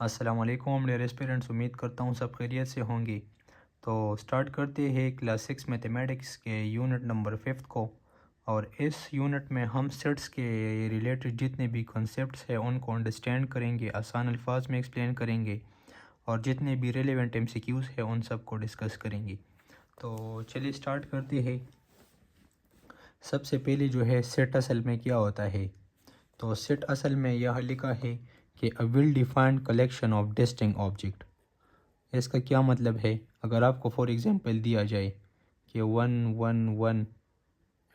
السلام علیکم ڈیئر اسپیرنٹس، امید کرتا ہوں سب خیریت سے ہوں گے۔ تو سٹارٹ کرتے ہیں کلاس 6 میتھمیٹکس کے یونٹ نمبر 5 کو، اور اس یونٹ میں ہم سیٹس کے ریلیٹڈ جتنے بھی کنسیپٹس ہیں ان کو انڈرسٹینڈ کریں گے، آسان الفاظ میں ایکسپلین کریں گے، اور جتنے بھی ریلیونٹ ایم سی کیوز ہیں ان سب کو ڈسکس کریں گے۔ تو چلیے سٹارٹ کرتے ہیں۔ سب سے پہلے جو ہے سیٹ اصل میں کیا ہوتا ہے؟ تو سیٹ اصل میں یہ لکھا ہے کہ a well defined collection of distinct object. اس کا کیا مطلب ہے؟ اگر آپ کو فار ایگزامپل دیا جائے کہ 1 1 1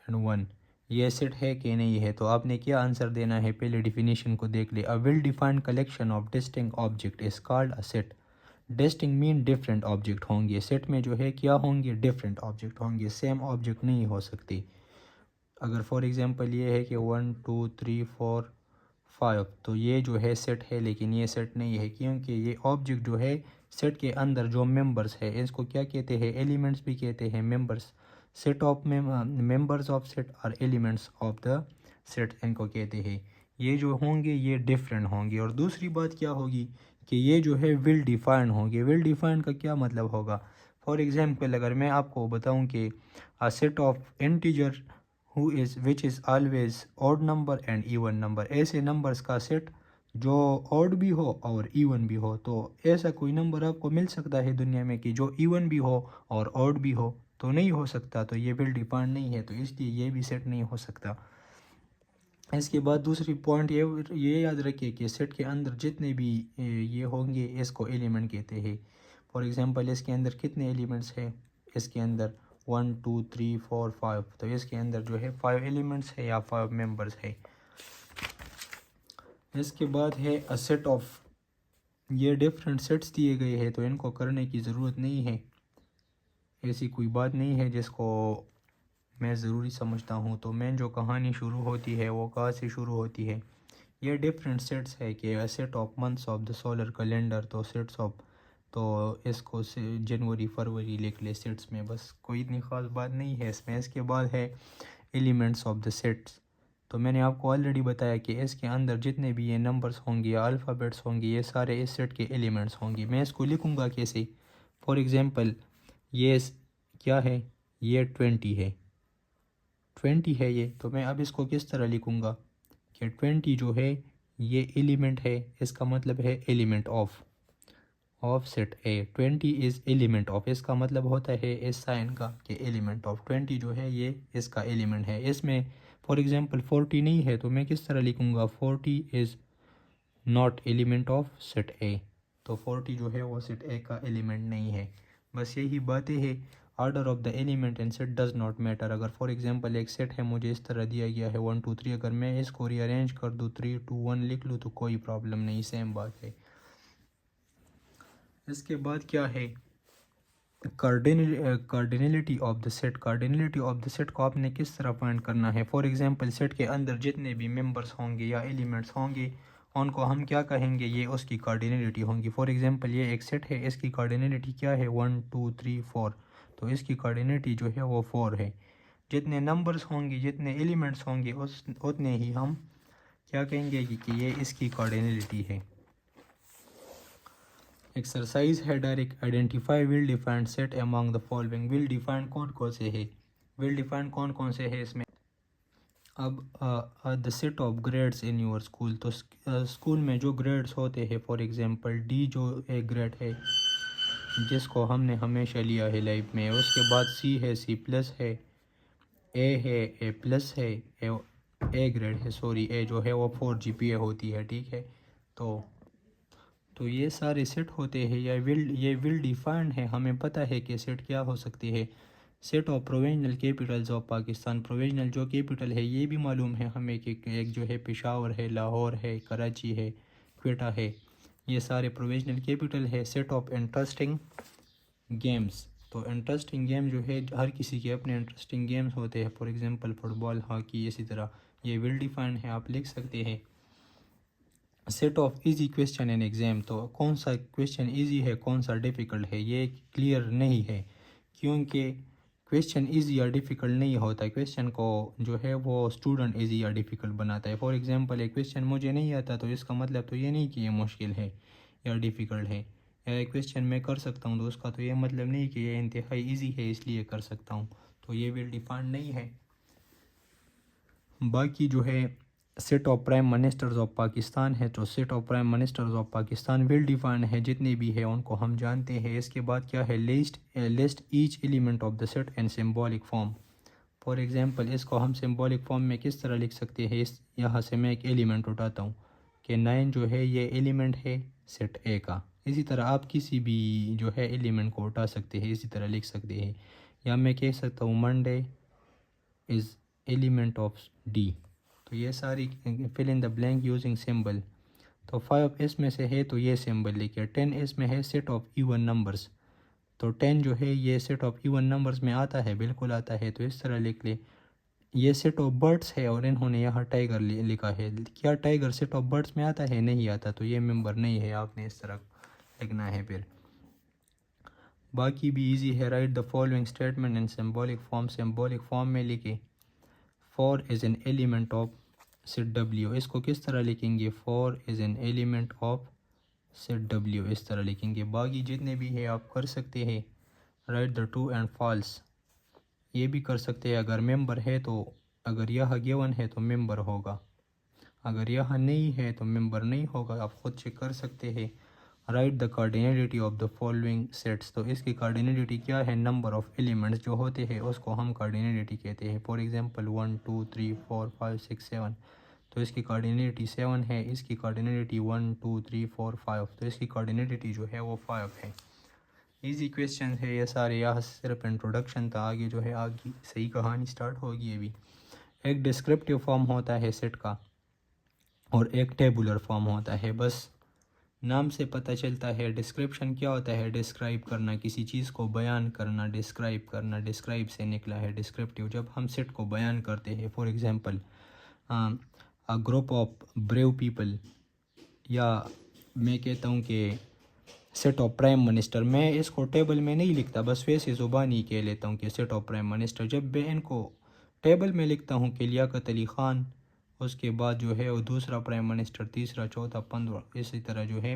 اینڈ 1 یہ سیٹ ہے کہ نہیں ہے، تو آپ نے کیا آنسر دینا ہے؟ پہلے ڈیفینیشن کو دیکھ لے۔ A well defined collection of distinct object is called a set. Distinct مین ڈفرینٹ آبجیکٹ ہوں گے، سیٹ میں جو ہے کیا ہوں گے؟ ڈفرینٹ آبجیکٹ ہوں گے، سیم آبجیکٹ نہیں ہو سکتے۔ اگر فار ایگزامپل یہ ہے کہ 1 2 3 4 5 تو یہ جو ہے سیٹ ہے، لیکن یہ سیٹ نہیں ہے کیونکہ یہ آبجیکٹ جو ہے سیٹ کے اندر جو ممبرس ہے اس کو کیا کہتے ہیں؟ ایلیمنٹس بھی کہتے ہیں، members. Set of members of set اور ایلیمنٹس آف دا سیٹ ان کو کہتے ہیں۔ یہ جو ہوں گے یہ ڈفرینٹ ہوں گے۔ اور دوسری بات کیا ہوگی کہ یہ جو ہے ویل ڈیفائنڈ ہوں گے۔ ویل ڈیفائنڈ کا کیا مطلب ہوگا؟ فار ایگزامپل اگر میں آپ کو بتاؤں کہ set of integer which is always odd number and even number، ایسے نمبرز کا سیٹ جو odd بھی ہو اور even بھی ہو، تو ایسا کوئی نمبر آپ کو مل سکتا ہے دنیا میں کہ جو even بھی ہو اور odd بھی ہو؟ تو نہیں ہو سکتا، تو یہ ویل ڈیفائنڈ نہیں ہے، تو اس لیے یہ بھی سیٹ نہیں ہو سکتا۔ اس کے بعد دوسری پوائنٹ یہ یاد رکھیے کہ سیٹ کے اندر جتنے بھی یہ ہوں گے اس کو ایلیمنٹ کہتے ہیں۔ فار ایگزامپل اس کے اندر کتنے ایلیمنٹس ہیں؟ اس کے اندر 1 2 3 4 5، تو اس کے اندر جو ہے 5 ایلیمنٹس ہے یا 5 ممبرس ہے۔ اس کے بعد ہے اے سیٹ آف، یہ ڈفرینٹ سیٹس دیے گئے ہیں تو ان کو کرنے کی ضرورت نہیں ہے، ایسی کوئی بات نہیں ہے جس کو میں ضروری سمجھتا ہوں۔ تو میں جو کہانی شروع ہوتی ہے وہ کہاں سے شروع ہوتی ہے؟ یہ ڈفرینٹ سیٹس ہے کہ a set of months of the solar calendar, تو سیٹس آف، تو اس کو جنوری فروری لکھ لے سیٹس میں، بس کوئی اتنی خاص بات نہیں ہے اس میں۔ اس کے بعد ہے ایلیمنٹس آف دا سیٹس، تو میں نے آپ کو آلریڈی بتایا کہ اس کے اندر جتنے بھی یہ نمبرز ہوں گے یا الفابیٹس ہوں گے یہ سارے اس سیٹ کے ایلیمنٹس ہوں گے۔ میں اس کو لکھوں گا کیسے؟ فار ایگزامپل یہ کیا ہے؟ یہ 20 ہے، 20 ہے یہ، تو میں اب اس کو کس طرح لکھوں گا کہ 20 جو ہے یہ ایلیمنٹ ہے، اس کا مطلب ہے element of set A. 20 is element of, اس کا مطلب ہوتا ہے اس سائن کا کہ ایلیمنٹ آف 20 جو ہے یہ اس کا ایلیمنٹ ہے۔ اس میں فار ایگزامپل 40 نہیں ہے تو میں کس طرح لکھوں گا؟ 40 is not element of set A, تو 40 جو ہے وہ سیٹ اے کا ایلیمنٹ نہیں ہے۔ بس یہی باتیں ہیں۔ Order of the element in set does not matter. اگر فار ایگزامپل ایک سیٹ ہے مجھے اس طرح دیا گیا ہے 1 2 3، اگر میں اس کو ری ارینج کر دوں 3 2 1 لکھ لوں تو کوئی پرابلم نہیں، سیم بات ہے۔ اس کے بعد کیا ہے؟ Cardinality of the set. Cardinality of the set کو آپ نے کس طرح فائنڈ کرنا ہے؟ فار ایگزامپل سیٹ کے اندر جتنے بھی ممبرس ہوں گے یا ایلیمنٹس ہوں گے ان کو ہم کیا کہیں گے؟ یہ اس کی کارڈینلٹی ہوں گی۔ فار ایگزامپل یہ ایک سیٹ ہے، اس کی کارڈینلٹی کیا ہے؟ 1 2 3 4، تو اس کی کارڈینلٹی جو ہے وہ 4 ہے۔ جتنے نمبرس ہوں گے جتنے ایلیمنٹس ہوں گے اتنے ہی ہم کیا کہیں گے کہ یہ اس کی کارڈینلٹی ہے۔ ایکسرسائز ہے direct identify well defined set among the following. Well defined کون کون سے ہے؟ ویل ڈیفائنڈ کون کون سے ہے اس میں؟ اب the set of grades in your school, تو اسکول میں جو گریڈس ہوتے ہیں، فار ایگزامپل ڈی جو ایک گریڈ ہے جس کو ہم نے ہمیشہ لیا ہے لائف میں، اس کے بعد سی ہے، سی پلس ہے، اے ہے، اے پلس ہے، اے گریڈ ہے، سوری اے جو ہے وہ 4 جی پی اے ہوتی ہے، ٹھیک ہے۔ تو یہ سارے سیٹ ہوتے ہیں، یہ ویل ڈیفائنڈ ہے، ہمیں پتہ ہے کہ سیٹ کیا ہو سکتی ہے۔ Set of provincial capitals of Pakistan, provincial جو کیپٹل ہے یہ بھی معلوم ہے ہمیں کہ ایک جو ہے پشاور ہے، لاہور ہے، کراچی ہے، کوئٹہ ہے، یہ سارے پروونشنل کیپٹل ہے۔ سیٹ آف انٹرسٹنگ گیمز، تو انٹرسٹنگ گیم جو ہے ہر کسی کے اپنے انٹرسٹنگ گیمز ہوتے ہیں، for example football, hockey, اسی طرح یہ ویل ڈیفائنڈ ہے، آپ لکھ سکتے ہیں۔ Set of easy question in exam, تو کون سا کویسچن ایزی ہے کون سا ڈیفیکلٹ ہے یہ کلیئر نہیں ہے، کیونکہ کویسچن ایزی یا ڈیفیکلٹ نہیں ہوتا، کویسچن کو جو ہے وہ اسٹوڈنٹ ایزی یا ڈیفیکلٹ بناتا ہے۔ فار ایگزامپل ایک کویسچن مجھے نہیں آتا تو اس کا مطلب تو یہ نہیں کہ یہ مشکل ہے، یا ڈیفیکلٹ ہے. کویسچن میں کر سکتا ہوں تو اس کا تو یہ مطلب نہیں کہ یہ انتہائی ایزی ہے اس لیے کر سکتا ہوں, تو یہ ویل ڈیفائنڈ نہیں ہے. باقی جو ہے set of prime ministers of Pakistan ہے, تو set of prime ministers of Pakistan well defined ہے, جتنے بھی ہیں ان کو ہم جانتے ہیں. اس کے بعد کیا ہے, list each element of the set in symbolic form. For example اس کو ہم سمبولک فارم میں کس طرح لکھ سکتے ہیں. یہاں سے میں ایک ایلیمنٹ اٹھاتا ہوں کہ 9 جو ہے یہ ایلیمنٹ ہے سیٹ اے کا. اسی طرح آپ کسی بھی جو ہے ایلیمنٹ کو اٹھا سکتے ہیں, اسی طرح لکھ سکتے ہیں. یا میں کہہ سکتا ہوں Monday is element of D. تو یہ ساری فل ان دا بلینک یوزنگ سمبل. تو 5 اس میں سے ہے تو یہ سمبل لکھے. 10 اس میں ہے سیٹ آف ایون نمبرز, تو 10 جو ہے یہ سیٹ آف ایون نمبرز میں آتا ہے, بالکل آتا ہے, تو اس طرح لکھ لے. یہ سیٹ آف برڈس ہے اور انہوں نے یہاں ٹائیگر لکھا ہے. کیا ٹائیگر سیٹ آف برڈس میں آتا ہے؟ نہیں آتا, تو یہ ممبر نہیں ہے, آپ نے اس طرح لکھنا ہے. پھر باقی بھی ایزی ہے. Write the following statement in symbolic form. Symbolic form میں لکھے 4 is an element of set W. اس کو کس طرح لکھیں گے؟ 4 is an element of set W, اس طرح لکھیں گے. باقی جتنے بھی ہیں آپ کر سکتے ہیں. Write the true and false, یہ بھی کر سکتے ہیں. اگر ممبر ہے تو اگر یہاں گیون ہے تو ممبر ہوگا, اگر یہاں نہیں ہے تو ممبر نہیں ہوگا. آپ خود چیک کر سکتے ہیں. Write the cardinality of the following sets. تو اس کی کارڈینیٹی کیا ہے؟ نمبر آف ایلیمنٹس جو ہوتے ہیں اس کو ہم کارڈینیٹی کہتے ہیں. فار ایگزامپل 1 2 3 4 5 6 7, تو اس کی کارڈینیٹی 7 ہے. اس کی کارڈینیٹی 1 2 3 4 5, تو اس کی کارڈینیٹی جو ہے وہ 5 ہے. ایزی کویسچن ہے یہ سارے. یہاں صرف انٹروڈکشن تھا, آگے جو ہے آگے صحیح کہانی سٹارٹ ہوگی. ابھی ایک ڈسکرپٹیو فارم ہوتا ہے سیٹ کا اور ایک ٹیبولر فارم ہوتا ہے. بس نام سے پتہ چلتا ہے. ڈسکرپشن کیا ہوتا ہے؟ ڈسکرائب کرنا, کسی چیز کو بیان کرنا, ڈسکرائب کرنا. ڈسکرائب سے نکلا ہے ڈسکرپٹیو. جب ہم سیٹ کو بیان کرتے ہیں, for example group of brave people, یا میں کہتا ہوں کہ سیٹ آف پرائم منسٹر. میں اس کو ٹیبل میں نہیں لکھتا, بس ویسے زبانی کہہ لیتا ہوں کہ سیٹ آف پرائم منسٹر. جب میں ان کو ٹیبل میں لکھتا ہوں کہ لیاقت علی خان, اس کے بعد جو ہے وہ دوسرا پرائم منسٹر, تیسرا, چوتھا, 15, اسی طرح جو ہے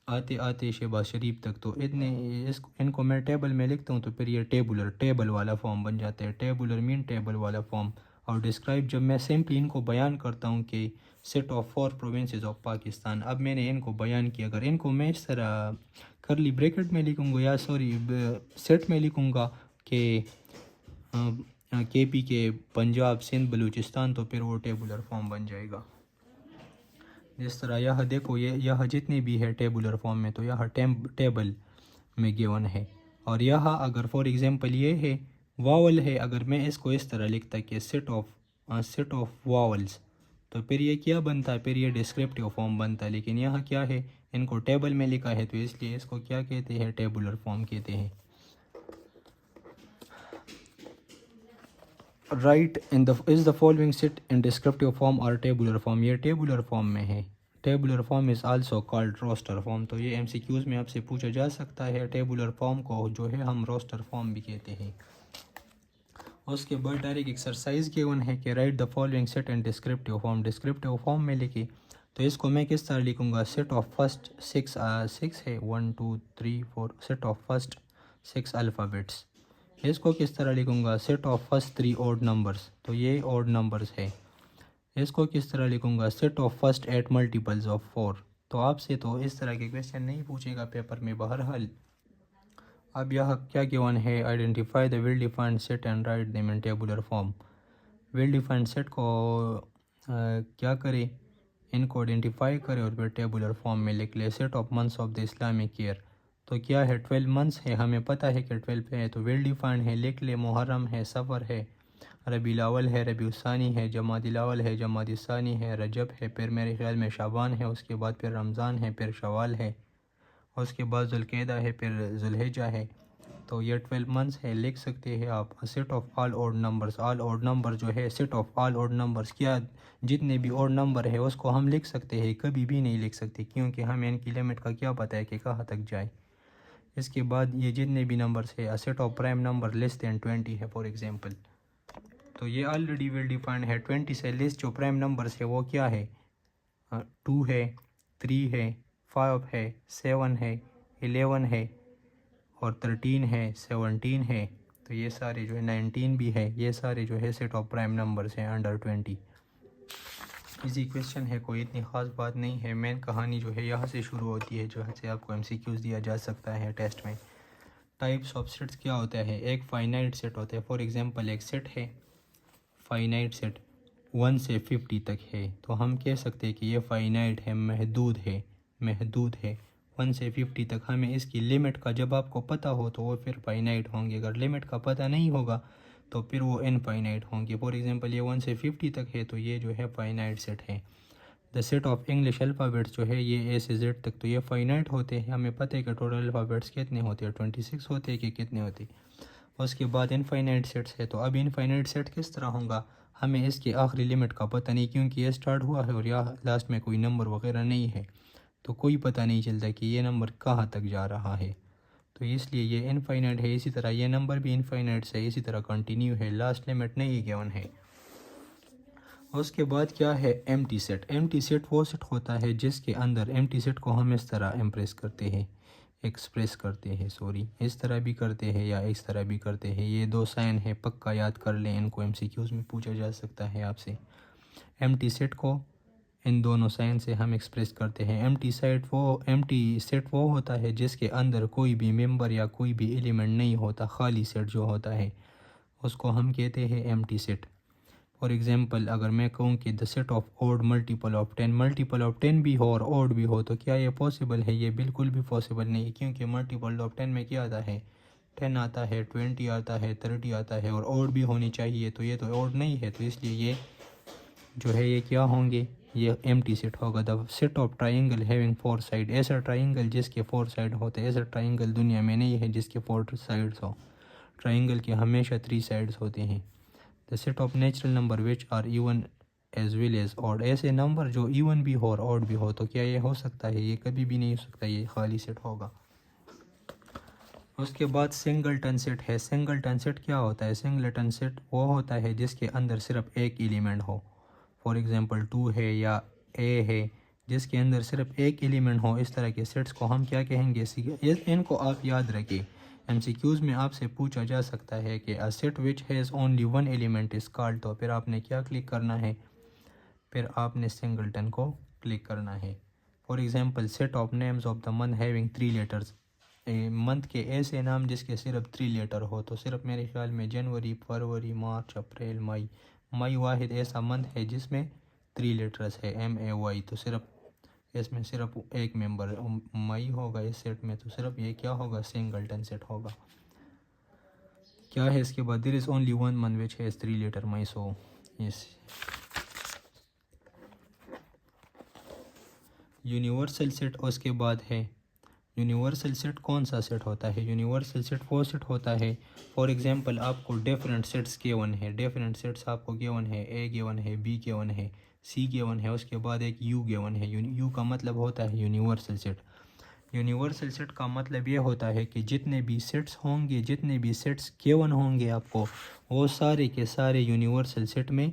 آتے آتے شہباز شریف تک. تو ان کو میں ٹیبل میں لکھتا ہوں تو پھر یہ ٹیبل والا فارم بن جاتا ہے. ٹیبولر مین ٹیبل والا فارم. اور ڈسکرائب جب میں سمپلی ان کو بیان کرتا ہوں کہ set of 4 provinces of Pakistan. اب میں نے ان کو بیان کیا. اگر ان کو میں اس طرح کرلی بریکٹ میں لکھوں گا, یا سیٹ میں لکھوں گا کہ کے پی کے پنجاب سندھ بلوچستان, تو پھر وہ ٹیبولر فارم بن جائے گا. جس طرح یہاں دیکھو, یہاں جتنے بھی ہے ٹیبولر فارم میں, تو یہاں ٹیبل میں گیون ہے. اور یہاں اگر فار ایگزامپل یہ ہے واول ہے, اگر میں اس کو اس طرح لکھتا کہ سیٹ آف واولز, تو پھر یہ کیا بنتا ہے؟ پھر یہ ڈسکرپٹیو فارم بنتا ہے. لیکن یہاں کیا ہے, ان کو ٹیبل میں لکھا ہے, تو اس لیے اس کو کیا کہتے ہیں؟ ٹیبولر فارم کہتے ہیں. Write as the following set in descriptive form اور ٹیبولر فارم. یہ ٹیبولر فارم میں ہے. Tabular form is also called roster form. تو یہ MCQs میں آپ سے پوچھا جا سکتا ہے. ٹیبولر فارم کو جو ہے ہم روسٹر فارم بھی کہتے ہیں. اس کے بعد ڈائریکٹ ایکسرسائز گیون ہے کہ write the following set in descriptive form. Descriptive form میں لکھی, تو اس کو میں کس طرح لکھوں گا؟ سیٹ آف فرسٹ 6 ہے, 1 2 3 4, سیٹ آف فرسٹ 6 الفابیٹس. اس کو کس طرح لکھوں گا؟ Set of first 3 odd numbers. تو یہ اوڈ نمبرز ہے. اس کو کس طرح لکھوں گا؟ Set of first 8 multiples of 4. تو آپ سے تو اس طرح کے کویسچن نہیں پوچھے گا پیپر میں بہرحال. اب یہاں کیا گیون ہے؟ Identify the well defined set and write them in tabular form. Well defined set کو کیا کرے؟ ان کو آئیڈینٹیفائی کرے اور پھر ٹیبولر فارم میں لکھ لے. Set of months of the Islamic year, تو کیا ہے؟ 12 منتھس ہے, ہمیں پتہ ہے کہ 12 ہے, تو ویل ڈیفائنڈ ہے, لکھ لے. محرم ہے, صفر ہے, ربیع الاول ہے, ربیع الثانی ہے, جمادی الاول ہے, جمادی الثانی ہے, رجب ہے, پھر میرے خیال میں شعبان ہے, اس کے بعد پھر رمضان ہے, پھر شوال ہے, اس کے بعد ذوالقعدہ ہے, پھر ذوالحجہ ہے. تو یہ 12 منتھس ہے, لکھ سکتے ہیں آپ. Set of all odd numbers. All odd number جو ہے set of all odd numbers, کیا جتنے بھی اوڈ نمبر ہے اس کو ہم لکھ سکتے ہیں؟ کبھی بھی نہیں لکھ سکتے, کیونکہ ہمیں ان کی لمٹ کا کیا پتہ ہے کہ کہاں تک جائے. اس کے بعد یہ جتنے بھی نمبرز ہے, set of prime number less than 20 ہے فار ایگزامپل, تو یہ آلریڈی ویل ڈیفائنڈ ہے. 20 سے لیس جو پرائم نمبرز ہے وہ کیا ہے؟ 2 ہے, 3 ہے, 5 ہے، 7 ہے، 11 ہے اور 13 ہے، 17 ہے، تو یہ سارے جو ہے 19 بھی ہے، یہ سارے جو ہے سیٹ آف پرائم نمبرز ہیں انڈر 20۔ ایزی کویشچن ہے، کوئی اتنی خاص بات نہیں ہے۔ مین کہانی جو ہے یہاں سے شروع ہوتی ہے، جو ہے سے آپ کو MCQs دیا جا سکتا ہے ٹیسٹ میں۔ ٹائپس آف سیٹس کیا ہوتا ہے؟ ایک فائنائٹ سیٹ ہوتا ہے، فار ایگزامپل ایک سیٹ ہے فائنائٹ سیٹ 1 سے 50 تک ہے، تو ہم کہہ سکتے ہیں کہ یہ فائنائٹ ہے، محدود ہے، محدود ہے 1 سے 50 تک۔ ہمیں اس کی لمٹ کا جب آپ کو پتہ ہو تو وہ پھر فائنائٹ ہوں گے، اگر لمٹ کا پتہ نہیں ہوگا تو پھر وہ انفائنائٹ ہوں گے۔ فار ایگزامپل یہ 1 سے 50 تک ہے تو یہ جو ہے فائنائٹ سیٹ ہے۔ The set of English alphabets جو ہے یہ A سے Z تک، تو یہ فائنائٹ ہوتے ہیں، ہمیں پتہ ہے کہ ٹوٹل الفابیٹس کتنے ہوتے ہیں، 26 ہوتے ہیں کہ کتنے ہوتے ہیں۔ اس کے بعد انفائنائٹ سیٹس ہے، تو اب انفائنائٹ سیٹ کس طرح ہوگا؟ ہمیں اس کی آخری لمٹ کا پتہ نہیں، کیونکہ یہ سٹارٹ ہوا ہے اور یہاں لاسٹ میں کوئی نمبر وغیرہ نہیں ہے، تو کوئی پتہ نہیں چلتا کہ یہ نمبر کہاں تک جا رہا ہے، تو اس لیے یہ انفائنائٹ ہے۔ اسی طرح یہ نمبر بھی انفائنائٹ ہے، اسی طرح کنٹینیو ہے، لاسٹ لمٹ نہیں گیون ہے۔ اس کے بعد کیا ہے؟ Empty set. ایمٹی سیٹ وہ سیٹ ہوتا ہے جس کے اندر ایمٹی سیٹ کو ہم اس طرح ایکسپریس کرتے ہیں، اس طرح بھی کرتے ہیں یا اس طرح بھی کرتے ہیں۔ یہ دو سائن ہے، پکا یاد کر لیں، ان کو MCQs میں پوچھا جا سکتا ہے آپ سے۔ ایمٹی سیٹ کو ان دونوں سائن سے ہم ایکسپریس کرتے ہیں۔ ایمٹی سیٹ وہ ہوتا ہے جس کے اندر کوئی بھی ممبر یا کوئی بھی ایلیمنٹ نہیں ہوتا، خالی سیٹ جو ہوتا ہے اس کو ہم کہتے ہیں ایمٹی سیٹ۔ فار ایگزامپل اگر میں کہوں کہ the set of odd multiple of 10، multiple of 10 بھی ہو اور اوڈ بھی ہو، تو کیا یہ پاسبل ہے؟ یہ بالکل بھی پاسبل نہیں، کیونکہ ملٹیپل آف 10 میں کیا آتا ہے؟ 10 آتا ہے، 20 آتا ہے، 30 آتا ہے، اور اوڈ بھی ہونی چاہیے، تو یہ تو اوڈ نہیں ہے، تو اس لیے یہ جو ہے یہ کیا ہوں گے؟ یہ ایمٹی سیٹ ہوگا۔ The set of triangle having 4 side, ایسا ٹرائنگل جس کے 4 سائڈ ہوتے ہیں، ایسا ٹرائنگل دنیا میں نہیں ہے جس کے 4 سائڈس ہو، ٹرائنگل کے ہمیشہ 3 سائڈس ہوتے ہیں۔ The set of natural number which are even as well as odd, ایسے نمبر جو ایون بھی ہو اور آڈ بھی ہو، تو کیا یہ ہو سکتا ہے؟ یہ کبھی بھی نہیں ہو سکتا، یہ خالی سیٹ ہوگا۔ اس کے بعد سنگلٹن سیٹ ہے۔ سنگلٹن سیٹ کیا ہوتا ہے؟ سنگلٹن سیٹ وہ ہوتا ہے جس کے اندر صرف ایک ایلیمنٹ ہو، فار ایگزامپل 2 ہے یا A ہے، جس کے اندر صرف ایک ایلیمنٹ ہو، اس طرح کے سیٹس کو ہم کیا کہیں گے؟ ان کو آپ یاد رکھیں، MCQs میں آپ سے پوچھا جا سکتا ہے کہ a set which has only one element is called، تو پھر آپ نے کیا کلک کرنا ہے؟ پھر آپ نے سنگلٹن کو کلک کرنا ہے۔ For example set of names of the month having 3 letters, month کے ایسے نام جس کے صرف 3 لیٹر ہو، تو صرف میرے خیال میں جنوری، فروری، مارچ، اپریل، مئی واحد ایسا منتھ ہے جس میں 3 لیٹرز ہے، MAY، تو صرف اس میں صرف ایک ممبر مئی ہوگا اس سیٹ میں، تو صرف یہ کیا ہوگا؟ سنگلٹن سیٹ ہوگا۔ کیا ہے اس کے بعد؟ There is only one month which has 3 letter May, so yes. Universal set اس کے بعد ہے۔ یونیورسل سیٹ کون سا سیٹ ہوتا ہے؟ یونیورسل سیٹ وہ سیٹ ہوتا ہے، فار ایگزامپل آپ کو ڈیفرنٹ سیٹس گیون ہے، ڈیفرنٹ سیٹس آپ کو گیون ہے، A گیون ہے، B گیون ہے، C گیون ہے، اس کے بعد ایک U گیون ہے۔ U کا مطلب ہوتا ہے یونیورسل سیٹ۔ یونیورسل سیٹ کا مطلب یہ ہوتا ہے کہ جتنے بھی سیٹس ہوں گے، جتنے بھی سیٹس گیون ہوں گے آپ کو، وہ سارے کے سارے یونیورسل سیٹ میں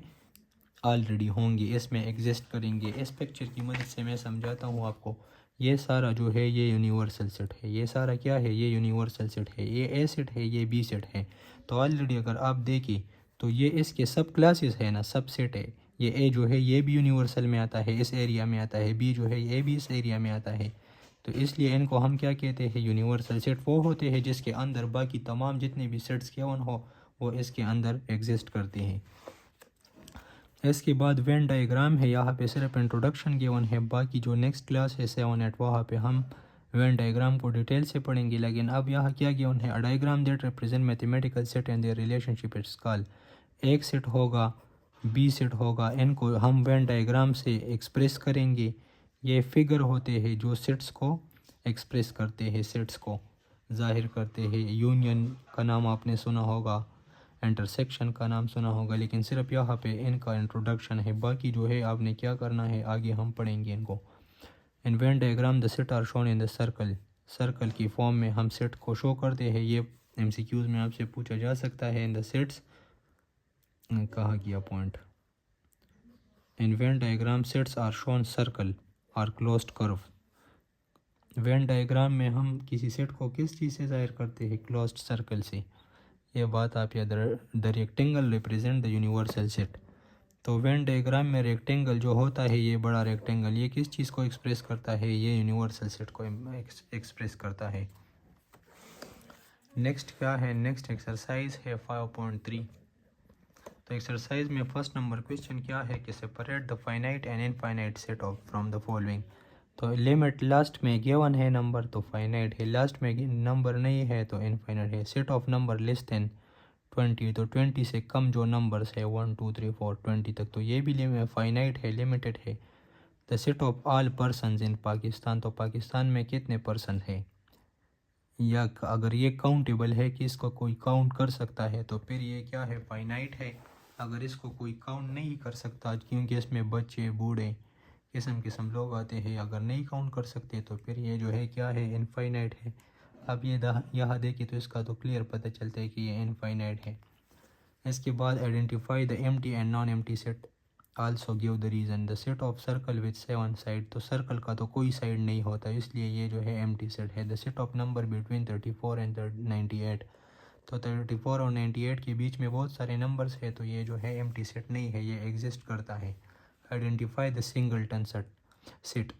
آلریڈی ہوں گے، اس میں ایگزسٹ کریں گے۔ اس پکچر کی مدد سے میں سمجھاتا ہوں آپ کو۔ یہ سارا جو ہے یہ یونیورسل سیٹ ہے، یہ سارا کیا ہے؟ یہ یونیورسل سیٹ ہے، یہ A سیٹ ہے، یہ B سیٹ ہے، تو آلریڈی اگر آپ دیکھیں تو یہ اس کے سب کلاسز ہے نا، سب سیٹ ہے۔ یہ A جو ہے یہ بھی یونیورسل میں آتا ہے، اس ایریا میں آتا ہے، B جو ہے یہ بھی اس ایریا میں آتا ہے، تو اس لیے ان کو ہم کیا کہتے ہیں؟ یونیورسل سیٹ وہ ہوتے ہیں جس کے اندر باقی تمام جتنے بھی سیٹس گیون ہو وہ اس کے اندر ایگزسٹ کرتے ہیں۔ اس کے بعد وین ڈائیگرام ہے، یہاں پہ صرف انٹروڈکشن گیون ہے، باقی جو نیکسٹ کلاس ہے 7-8 وہاں پہ ہم وین ڈائیگرام کو ڈیٹیل سے پڑھیں گے، لیکن اب یہاں کیا گیون ہے؟ Diagram that represent mathematical set and their relationship it's call, ایک سیٹ ہوگا، B سیٹ ہوگا، ان کو ہم وین ڈائیگرام سے ایکسپریس کریں گے۔ یہ فگر ہوتے ہیں جو سیٹس کو ایکسپریس کرتے ہیں، سیٹس کو ظاہر کرتے ہیں۔ یونین کا نام آپ نے سنا ہوگا، انٹرسیکشن کا نام سنا ہوگا، لیکن صرف یہاں پہ ان کا انٹروڈکشن ہے، باقی جو ہے آپ نے کیا کرنا ہے آگے ہم پڑھیں گے ان کو۔ In Venn diagram the set are shown in the circle, circle کی فارم میں ہم سیٹ کو شو کرتے ہیں، یہ MCQs میں آپ سے پوچھا جا سکتا ہے۔ ان دا سیٹس کہا گیا point, in Venn diagram sets are shown circle are closed curve, Venn diagram میں ہم کسی سیٹ کو کس چیز سے ظاہر کرتے ہیں؟ کلوزڈ سرکل سے. یہ بات آپ یاد the rectangle represent the universal set. تو وین ڈائیگرام میں ریکٹینگل جو ہوتا ہے، یہ بڑا ریکٹینگل، یہ کس چیز کو ایکسپریس کرتا ہے؟ یہ یونیورسل سیٹ کو ایکسپریس کرتا ہے. نیکسٹ کیا ہے؟ نیکسٹ ایکسرسائز ہے 5.3. تو ایکسرسائز میں فرسٹ نمبر کویشچن کیا ہے کہ separate the finite and infinite set of from the following. تو لمٹ لاسٹ میں گیون ہے نمبر تو فائنائٹ ہے، لاسٹ میں نمبر نہیں ہے تو انفائنائٹ ہے. Set of number less than 20 تو 20 سے کم جو نمبرس ہے 1 2 3 4 20 تک تو یہ بھی فائنائٹ ہے، لمیٹڈ ہے. The set of all persons in Pakistan, تو پاکستان میں کتنے پرسن ہے، یا اگر یہ کاؤنٹیبل ہے کہ اس کو کوئی کاؤنٹ کر سکتا ہے تو پھر یہ کیا ہے؟ فائنائٹ ہے. اگر اس کو کوئی کاؤنٹ نہیں کر سکتا کیونکہ اس میں بچے بوڑھے قسم لوگ آتے ہیں، اگر نہیں کاؤنٹ کر سکتے تو پھر یہ جو ہے کیا ہے؟ انفائنائٹ ہے. اب یہ یہاں دیکھیں تو اس کا تو کلیئر پتہ چلتا ہے کہ یہ انفائنائٹ ہے. اس کے بعد identify the empty and non empty set, also give the reason. The set of circle with 7 side, تو سرکل کا تو کوئی سائڈ نہیں ہوتا اس لیے یہ جو ہے ایمٹی سیٹ ہے. The set of number between 34 and 98، تو 34 اور 98 کے بیچ میں بہت سارے نمبرز ہے تو یہ جو ہے ایمٹی سیٹ نہیں ہے، یہ ایگزسٹ کرتا ہے. Identify the singleton set.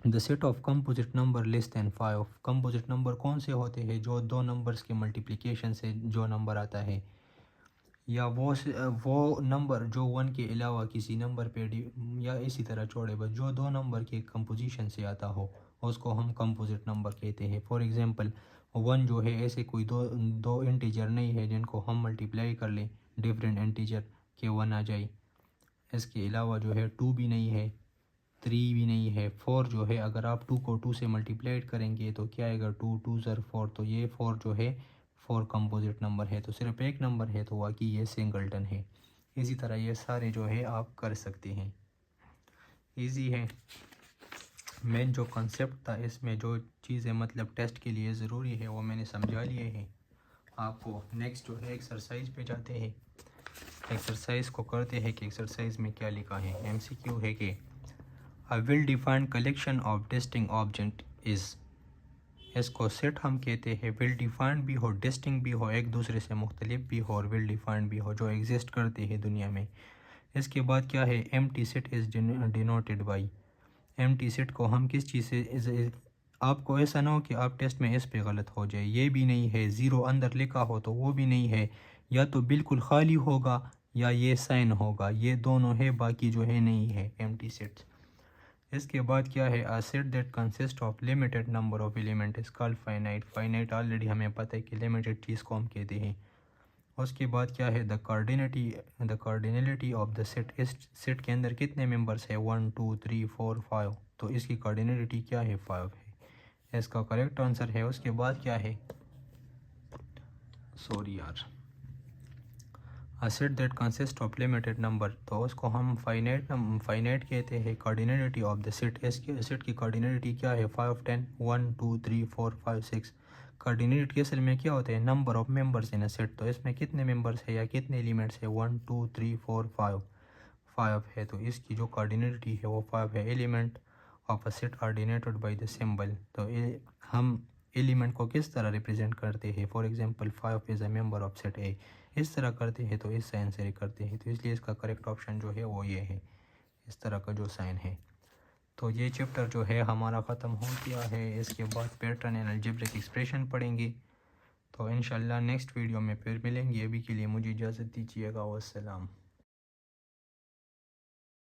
The set of composite number less than 5. Composite number کون سے ہوتے ہیں؟ جو دو نمبرز کے ملٹیپلیکیشن سے جو نمبر آتا ہے، یا وہ نمبر جو 1 کے علاوہ کسی نمبر پہ یا اسی طرح چھوڑے بس جو دو نمبر کے کمپوزیشن سے آتا ہو اس کو ہم کمپوزٹ نمبر کہتے ہیں. فار ایگزامپل 1 جو ہے ایسے کوئی دو انٹیجر نہیں ہے جن کو ہم ملٹیپلائی کر لیں ڈیفرنٹ انٹیجر کے 1 آ جائے. اس کے علاوہ جو ہے 2 بھی نہیں ہے، 3 بھی نہیں ہے. 4 جو ہے اگر آپ 2 کو 2 سے ملٹیپلائی کریں گے تو کیا آئے گا؟ 2 2 4، تو یہ 4 جو ہے 4 کمپوزٹ نمبر ہے. تو صرف ایک نمبر ہے تو واقعی یہ سنگلٹن ہے. اسی طرح یہ سارے جو ہے آپ کر سکتے ہیں، ایزی ہے. مین جو کنسیپٹ تھا اس میں جو چیزیں مطلب ٹیسٹ کے لیے ضروری ہے وہ میں نے سمجھا لیے ہیں آپ کو. نیکسٹ جو ہے ایکسرسائز پہ جاتے ہیں. ایکسرسائز کو کرتے ہیں کہ ایکسرسائز میں کیا لکھا ہے. ایم سی کیو ہے کہ A well-defined collection of distinct object is، اس کو سیٹ ہم کہتے ہیں. ویل ڈیفائنڈ بھی ہو، ڈسٹنگ بھی ہو، ایک دوسرے سے مختلف بھی ہو، اور ویل ڈیفائنڈ بھی ہو، جو ایگزسٹ کرتے ہیں دنیا میں. اس کے بعد کیا ہے؟ Empty set is denoted by. Empty set کو ہم کس چیز سے، آپ کو ایسا نہ ہو کہ آپ ٹیسٹ میں اس پہ غلط ہو جائے. یہ بھی نہیں ہے، زیرو اندر لکھا ہو تو وہ بھی نہیں ہے، یا تو بالکل خالی ہوگا یا یہ سائن ہوگا، یہ دونوں ہے، باقی جو ہے نہیں ہے ایمٹی سیٹس. اس کے بعد کیا ہے؟ A set that consists of limited number of elements is called finite. finite already ہمیں پتہ ہے کہ limited چیز کو ہم کہتے ہیں. اس کے بعد کیا ہے؟ the cardinality of the set. اس سیٹ کے اندر کتنے ممبرس ہیں؟ 1 2 3 4 5، تو اس کی cardinality کیا ہے؟ 5 ہے. اس کا کریکٹ آنسر ہے. اس کے بعد کیا ہے؟ A set that consists of limited number، تو اس کو ہم فائنائٹ کہتے ہیں. cardinality of the set، اس کے سیٹ کی cardinality کیا ہے؟ 5 10 1 2 3 4 5 6. cardinality کے اصل میں کیا ہوتا ہے؟ Number of members in a set. تو اس میں کتنے ممبرس ہے یا کتنے ایلیمنٹس ہے؟ 1 2 3 4 5 ہے. تو اس کی جو cardinality ہے وہ 5 ہے. Element of a set are denoted by the symbol. تو ہم ایلیمنٹ کو کس طرح ریپرزینٹ کرتے ہیں؟ For example 5 is a member of set A, اس طرح کرتے ہیں تو اس سائن سے کرتے ہیں. تو اس لیے اس کا کریکٹ آپشن جو ہے وہ یہ ہے، اس طرح کا جو سائن ہے. تو یہ چیپٹر جو ہے ہمارا ختم ہو گیا ہے. اس کے بعد پیٹرن اینڈ الجبرک ایکسپریشن پڑھیں گے. تو انشاءاللہ نیکسٹ ویڈیو میں پھر ملیں گے. ابھی کے لیے مجھے اجازت دیجیے گا. والسلام.